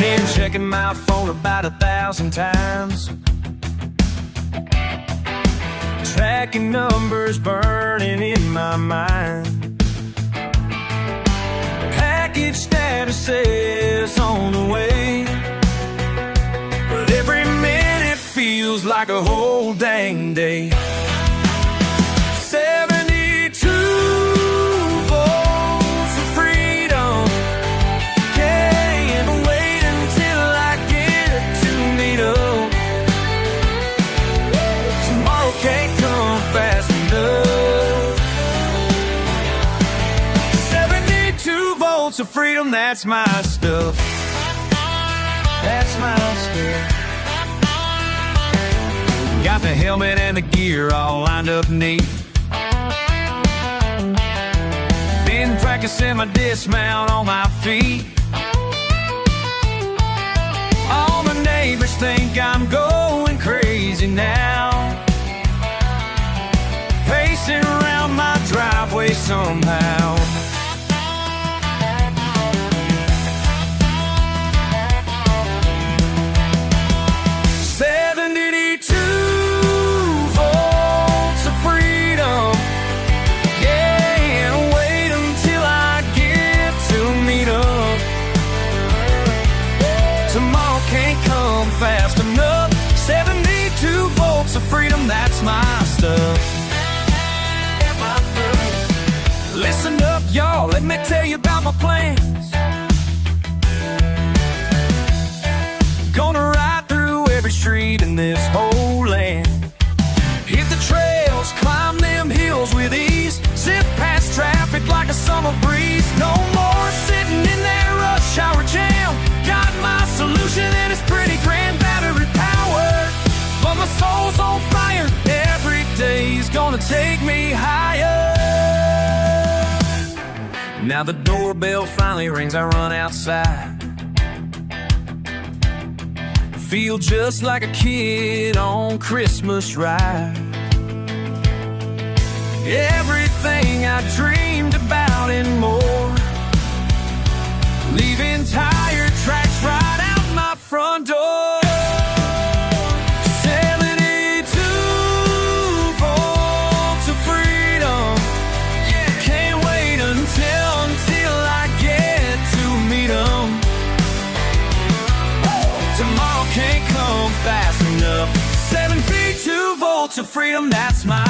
Been checking my phone about 1,000 times, tracking numbers burning in my mind. Package status says on the way, but every minute feels like a whole dang day. 72 volts of freedom. Can't wait until I get to meet up. Tomorrow can't come fast enough. 72 volts of freedom, that's my stuff. That's my stuff. Got the helmet and the gear all lined up neat. Been practicing my dismount on my feet. All the neighbors think I'm going crazy now, pacing around my driveway somehow. Tomorrow can't come fast enough. 72 volts of freedom, that's my stuff. Listen up, y'all, let me tell you about my plans. Gonna ride through every street in this whole land. Hit the trails, climb them hills with ease. Zip past traffic like a summer breeze. No more sitting in that rush hour jam. Got my solution and it's pretty grand, battery powered, but my soul's on fire. Every day's gonna take me higher. Now the doorbell finally rings, I run outside. Feel just like a kid on Christmas ride. Everything I dreamed about and more, leaving tire tracks right out my front door. 72 volts of freedom. Can't wait until I get to meet 'em. Tomorrow can't come fast enough. 72 volts of freedom, that's my